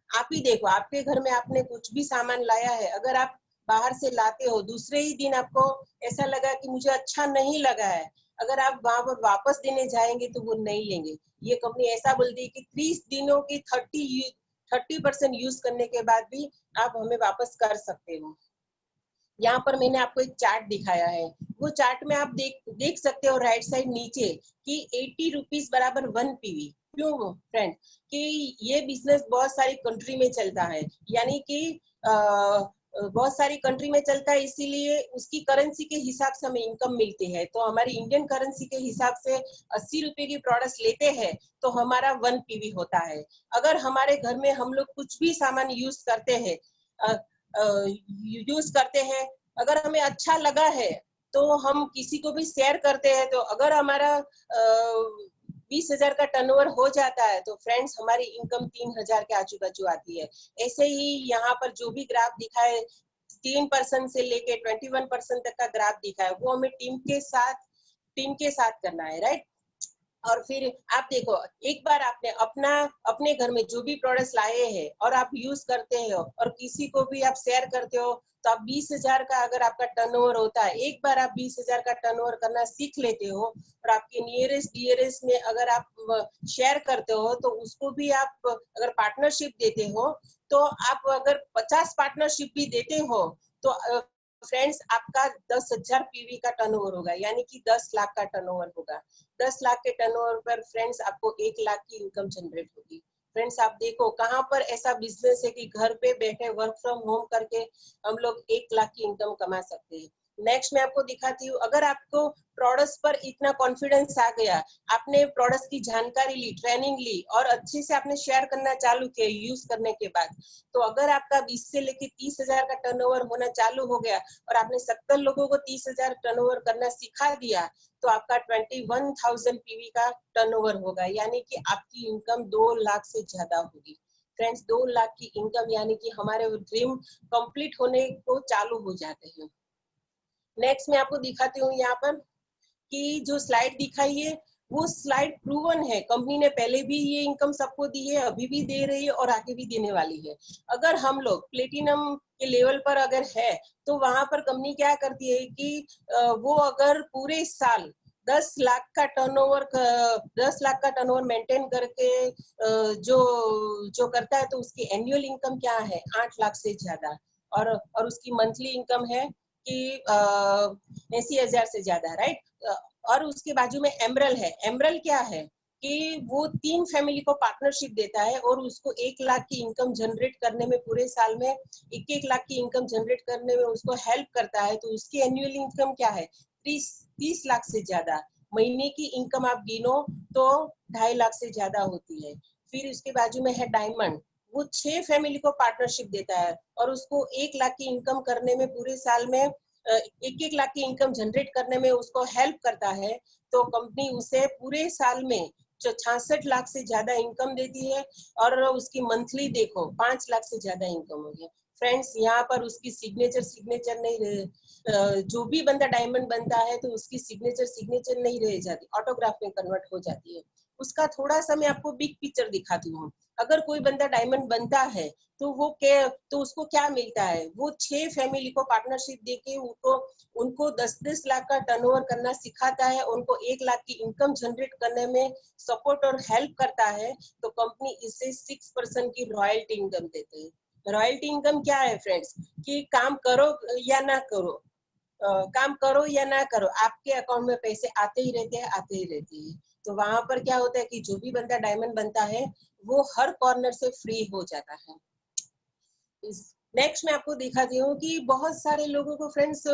[SPEAKER 1] आप ही देखो, आपके घर में आपने कुछ भी सामान लाया है, अगर आप बाहर से लाते हो, दूसरे ही दिन आपको ऐसा लगा कि मुझे अच्छा नहीं लगा है, अगर आप वहां पर वापस देने जाएंगे तो वो नहीं लेंगे। ये कंपनी ऐसा बोलती है कि 30 दिनों की 30% यूज करने के बाद भी आप हमें वापस कर सकते हो। यहाँ पर मैंने आपको एक चार्ट दिखाया है, वो चार्ट में आप देख सकते हो राइट साइड नीचे कि 80 रुपीज बराबर 1 पीवी। क्यों फ्रेंड, कि ये बिजनेस बहुत सारी कंट्री में चलता है, यानी कि बहुत सारी कंट्री में चलता है, इसीलिए उसकी करेंसी के हिसाब से हमें इनकम मिलती है। तो हमारी इंडियन करेंसी के हिसाब से 80 रुपए की प्रोडक्ट्स लेते हैं तो हमारा 1 पीवी होता है। अगर हमारे घर में हम लोग कुछ भी सामान यूज करते हैं, अगर हमें अच्छा लगा है तो हम किसी को भी शेयर करते हैं, तो अगर हमारा 20,000 का टर्नओवर हो जाता है तो फ्रेंड्स हमारी इनकम 3,000 के आजू बाजू आती है। ऐसे ही यहाँ पर जो भी ग्राफ दिखा है 3% से लेके 21% तक का ग्राफ दिखा है, वो हमें टीम के साथ करना है, राइट। और फिर आप देखो, एक बार आपने अपने घर में जो भी प्रोडक्ट्स लाए हैं और आप यूज करते हो और किसी को भी आप शेयर करते हो, तो आप 20,000 का अगर आपका टर्नओवर होता है, एक बार आप 20,000 का टर्नओवर करना सीख लेते हो और आपके नियरेस्ट डियरेस्ट में अगर आप शेयर करते हो, तो उसको भी आप अगर पार्टनरशिप देते हो, तो आप अगर 50 पार्टनरशिप भी देते हो, तो फ्रेंड्स आपका 10,000 पीवी का टर्नओवर होगा, यानी कि 10 लाख का टर्नओवर होगा। 10 लाख के टर्नओवर पर फ्रेंड्स आपको 1 लाख की इनकम जनरेट होगी। फ्रेंड्स आप देखो कहाँ पर ऐसा बिजनेस है कि घर पे बैठे वर्क फ्रॉम होम करके हम लोग 1 लाख की इनकम कमा सकते हैं। नेक्स्ट मैं आपको दिखाती हूँ, अगर आपको प्रोडक्ट्स पर इतना कॉन्फिडेंस आ गया, आपने प्रोडक्ट्स की जानकारी ली, ट्रेनिंग ली और अच्छे से आपने शेयर करना चालू किया यूज करने के बाद, तो अगर आपका 20 से लेके 30,000 का टर्नओवर होना चालू हो गया और आपने 70 लोगों को 30,000 टर्नओवर करना सिखा दिया, तो आपका 21,000 पीवी का टर्नओवर होगा, यानी कि आपकी इनकम 2 लाख से ज्यादा होगी। फ्रेंड्स 2 लाख की इनकम यानी कि हमारे ड्रीम कंप्लीट होने को चालू हो जाते हैं। नेक्स्ट मैं आपको दिखाती हूँ यहाँ पर कि जो स्लाइड दिखाई है वो स्लाइड प्रूवन है, कंपनी ने पहले भी ये इनकम सबको दी है, अभी भी दे रही है और आगे भी देने वाली है। अगर हम लोग प्लेटिनम के लेवल पर अगर है, तो वहां पर कंपनी क्या करती है कि वो अगर पूरे साल 10 लाख का टर्नओवर मेंटेन करके जो जो करता है, तो उसकी एनुअल इनकम क्या है 8 लाख से ज्यादा, और उसकी मंथली इनकम है कि 80,000 से ज्यादा, राइट। और उसके बाजू में एमरल है। एमरल क्या है कि वो 3 फैमिली को पार्टनरशिप देता है और उसको 1 लाख की इनकम जनरेट करने में, पूरे साल में 1-1 लाख की इनकम जनरेट करने में उसको हेल्प करता है। तो उसकी एनुअल इनकम क्या है 30 लाख से ज्यादा। महीने की इनकम आप गिनो तो 2.5 लाख से ज्यादा होती है। फिर उसके बाजू में है डायमंड, वो 6 फैमिली को पार्टनरशिप देता है और उसको 1 लाख की इनकम करने में, पूरे साल में 1-1 लाख की इनकम जनरेट करने में उसको हेल्प करता है। तो कंपनी उसे पूरे साल में 66 लाख से ज्यादा इनकम देती है और उसकी मंथली देखो 5 लाख से ज्यादा इनकम होगी। फ्रेंड्स यहाँ पर उसकी सिग्नेचर नहीं रहे, जो भी बंदा डायमंड बनता है तो उसकी सिग्नेचर नहीं रह जाती, ऑटोग्राफ में कन्वर्ट हो जाती है। उसका थोड़ा सा मैं आपको बिग पिक्चर दिखाती हूँ। अगर कोई बंदा डायमंड बनता है तो तो उसको क्या मिलता है, वो 6 फैमिली को पार्टनरशिप देके उनको 10-10 लाख का टर्नओवर करना सिखाता है, उनको 1 लाख की इनकम जनरेट करने में सपोर्ट और हेल्प करता है। तो कंपनी इसे 6% की रॉयल्टी इनकम देते हैं। रॉयल्टी इनकम क्या है फ्रेंड्स, कि काम करो या ना करो, काम करो या ना करो, आपके अकाउंट में पैसे आते ही रहते हैं। तो वहां पर क्या होता है कि जो भी बंदा डायमंड बनता है वो हर कॉर्नर से फ्री हो जाता है। नेक्स्ट मैं आपको दिखाती हूँ कि बहुत सारे लोगों को फ्रेंड्स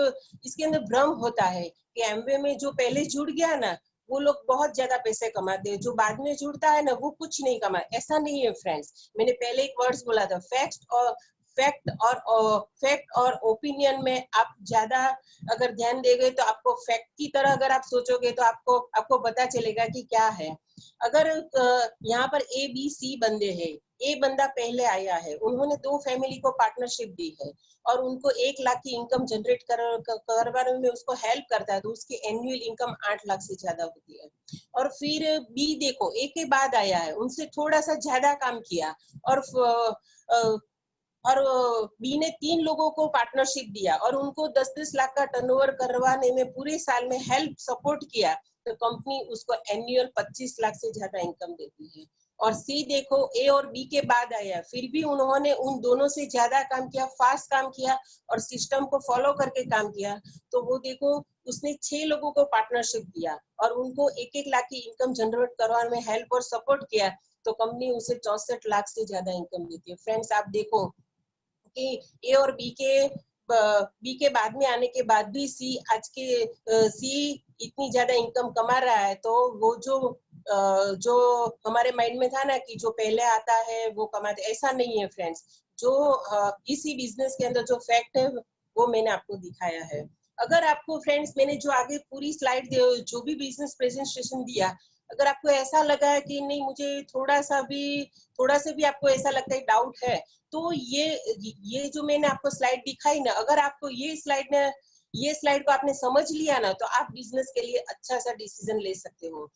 [SPEAKER 1] इसके अंदर भ्रम होता है कि एमवे में जो पहले जुड़ गया ना वो लोग बहुत ज्यादा पैसे कमाते हैं, जो बाद में जुड़ता है ना वो कुछ नहीं कमा। ऐसा नहीं है फ्रेंड्स, मैंने पहले एक वर्ड्स बोला था, फैक्ट और ओपिनियन में आप ज्यादा अगर ध्यान देंगे तो आपको फैक्ट की तरह अगर आप सोचोगे तो आपको पता चलेगा कि क्या है। अगर यहाँ पर ए बी सी बंदे हैं, ए बंदा पहले आया है, उन्होंने 2 फैमिली को पार्टनरशिप दी है और उनको 1 लाख की इनकम जनरेट करवाने में उसको हेल्प करता है, तो उसकी एनुअल इनकम 8 लाख से ज्यादा होती है। और फिर बी देखो, ए के बाद आया है, उनसे थोड़ा सा ज्यादा काम किया और बी ने 3 लोगों को पार्टनरशिप दिया और उनको 10-10 लाख का टर्नओवर करवाने में पूरे साल में हेल्प सपोर्ट किया, तो कंपनी उसको एनुअल 25 लाख से ज्यादा इनकम देती है। और सी देखो, ए और बी के बाद आया, फिर भी उन्होंने उन दोनों से ज्यादा काम किया, फास्ट काम किया और सिस्टम को फॉलो करके काम किया। तो वो देखो उसने 6 लोगों को पार्टनरशिप दिया और उनको 1-1 लाख की इनकम जनरेट करवाने में हेल्प और सपोर्ट किया, तो कंपनी उसे 64 लाख से ज्यादा इनकम देती है। फ्रेंड्स आप देखो कि ए और बी के बाद में आने के बाद भी सी इतनी ज्यादा इनकम कमा रहा है, तो वो जो हमारे माइंड में था ना कि जो पहले आता है वो कमाते, ऐसा नहीं है फ्रेंड्स। जो इसी बिजनेस के अंदर जो फैक्ट है वो मैंने आपको दिखाया है। अगर आपको फ्रेंड्स मैंने जो आगे पूरी स्लाइड जो भी बिजनेस प्रेजेंटेशन दिया, अगर आपको ऐसा लगा है कि नहीं मुझे थोड़ा सा भी आपको ऐसा लगता है डाउट है, तो ये जो मैंने आपको स्लाइड दिखाई ना, अगर आपको ये स्लाइड को आपने समझ लिया ना, तो आप बिजनेस के लिए अच्छा सा डिसीजन ले सकते हो।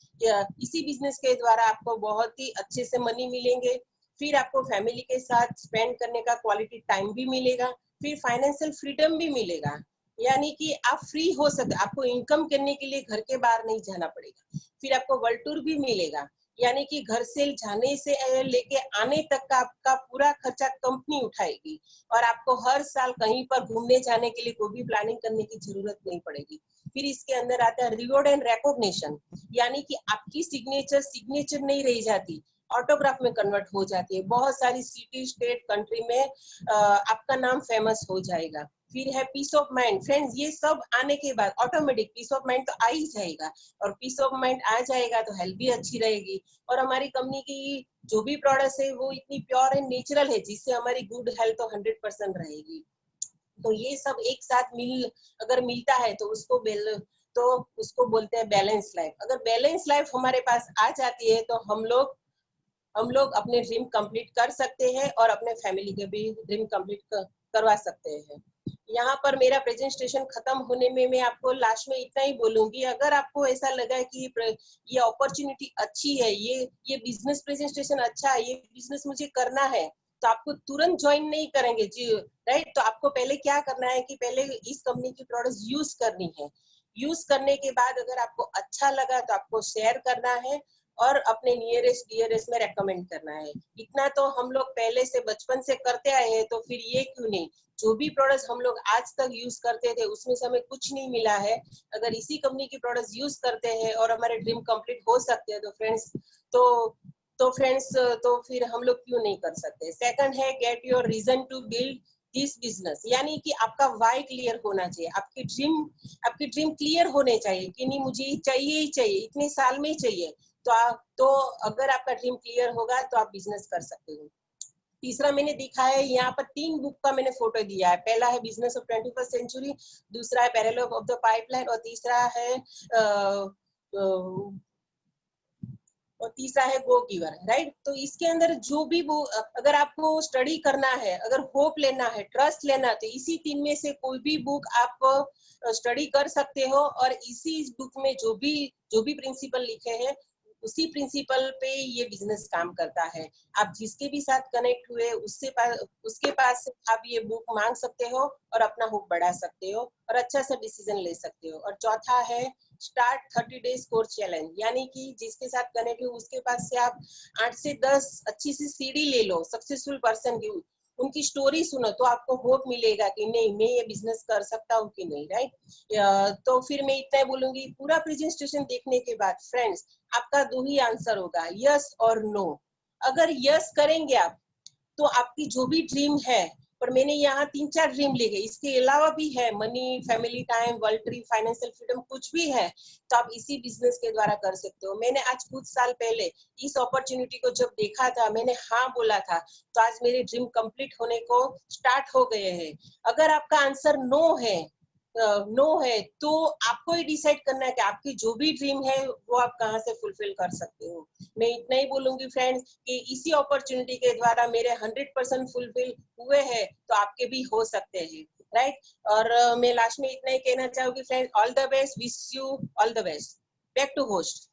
[SPEAKER 1] इसी बिजनेस के द्वारा आपको बहुत ही अच्छे से मनी मिलेंगे, फिर आपको फैमिली के साथ स्पेंड करने का क्वालिटी टाइम भी मिलेगा, फिर फाइनेंशियल फ्रीडम भी मिलेगा, यानी कि आप फ्री हो सकते, आपको इनकम करने के लिए घर के बाहर नहीं जाना पड़ेगा, फिर आपको वर्ल्ड टूर भी मिलेगा, यानी कि घर से जाने से लेके आने तक का आपका पूरा खर्चा कंपनी उठाएगी, और आपको हर साल कहीं पर घूमने जाने के लिए कोई भी प्लानिंग करने की जरूरत नहीं पड़ेगी। फिर इसके अंदर आता है रिवॉर्ड एंड रिकॉग्निशन, यानी कि आपकी सिग्नेचर नहीं रह जाती, ऑटोग्राफ में कन्वर्ट हो जाती है, बहुत सारी सिटी स्टेट कंट्री में आपका नाम फेमस हो जाएगा। फिर है पीस ऑफ माइंड, फ्रेंड्स ये सब आने के बाद ऑटोमेटिक पीस ऑफ माइंड तो आ ही जाएगा, और पीस ऑफ माइंड आ जाएगा तो हेल्थ भी अच्छी रहेगी, और हमारी कंपनी की जो भी प्रोडक्ट्स है वो इतनी प्योर एंड नेचुरल है, जिससे हमारी गुड हेल्थ तो 100% रहेगी। तो ये सब एक साथ अगर मिलता है तो उसको बोलते हैं बैलेंस लाइफ। अगर बैलेंस लाइफ हमारे पास आ जाती है तो हम लोग अपने ड्रीम कंप्लीट कर सकते हैं, और अपने फैमिली के भी ड्रीम कंप्लीट करवा सकते हैं। यहाँ पर मेरा प्रेजेंटेशन खत्म होने में मैं आपको लास्ट में इतना ही बोलूंगी, अगर आपको ऐसा लगा कि ये अपॉर्चुनिटी अच्छी है, ये बिजनेस प्रेजेंटेशन अच्छा है, ये बिजनेस मुझे करना है, तो आपको तुरंत ज्वाइन नहीं करेंगे जी, राइट। तो आपको पहले क्या करना है कि पहले इस कंपनी की प्रोडक्ट्स यूज करनी है, यूज करने के बाद अगर आपको अच्छा लगा तो आपको शेयर करना है, और अपने नियरेस्ट डियरेस्ट में रेकमेंड करना है। इतना तो हम लोग पहले से बचपन से करते आए हैं, तो फिर ये क्यों नहीं, जो भी प्रोडक्ट्स हम लोग आज तक यूज करते थे उसमें से हमें कुछ नहीं मिला है, अगर इसी कंपनी की प्रोडक्ट्स यूज करते हैं और हमारे ड्रीम कंप्लीट हो सकते हैं, तो फ्रेंड्स तो फिर हम लोग क्यों नहीं कर सकते। सेकंड है get your reason to build this business, यानी कि आपका वाई क्लियर होना चाहिए, आपकी ड्रीम क्लियर होने चाहिए कि नहीं मुझे चाहिए ही चाहिए, इतने साल में ही चाहिए, तो अगर आपका ड्रीम क्लियर होगा तो आप बिजनेस कर सकते हो। तीसरा मैंने दिखा है यहाँ पर 3 बुक का मैंने फोटो दिया है, पहला है बिजनेस ऑफ 21st सेंचुरी, दूसरा है पैरेलल ऑफ द पाइपलाइन, और तीसरा है गो गिवर, राइट। तो इसके अंदर जो भी वो अगर आपको स्टडी करना है, अगर होप लेना है, ट्रस्ट लेना है, तो इसी 3 में से कोई भी बुक आप स्टडी कर सकते हो, और इसी बुक में जो भी प्रिंसिपल लिखे हैं उसी प्रिंसिपल पे ये बिजनेस काम करता है। आप जिसके भी साथ कनेक्ट हुए उसके पास आप ये बुक मांग सकते हो और अपना होप बढ़ा सकते हो और अच्छा सा डिसीजन ले सकते हो। और चौथा है स्टार्ट 30 डेज कोर्स चैलेंज, यानी कि जिसके साथ कनेक्ट हो उसके पास से आप 8 से 10 अच्छी सी सीढ़ी ले लो सक्सेसफुल पर्सन की, उनकी स्टोरी सुनो तो आपको होप मिलेगा कि नहीं मैं ये बिजनेस कर सकता हूँ कि नहीं, राइट। तो फिर मैं इतना बोलूंगी, पूरा प्रेजेंटेशन देखने के बाद फ्रेंड्स आपका 2 ही आंसर होगा, यस और नो। अगर यस करेंगे आप तो आपकी जो भी ड्रीम है, पर मैंने यहाँ 3-4 ड्रीम ले गए, इसके अलावा भी है money, family time, world trip, financial freedom, कुछ भी है तो आप इसी बिजनेस के द्वारा कर सकते हो। मैंने आज कुछ साल पहले इस अपॉर्चुनिटी को जब देखा था, मैंने हाँ बोला था, तो आज मेरे ड्रीम कंप्लीट होने को स्टार्ट हो गए हैं। अगर आपका आंसर नो है तो आपको ही डिसाइड करना है कि आपकी जो भी ड्रीम है वो आप कहाँ से फुलफिल कर सकते हो। मैं इतना ही बोलूंगी फ्रेंड्स कि इसी अपॉर्चुनिटी के द्वारा मेरे 100% फुलफिल हुए हैं, तो आपके भी हो सकते हैं, राइट। और मैं लास्ट में इतना ही कहना चाहूंगी friends, all the best, wish you all the best. Back to host.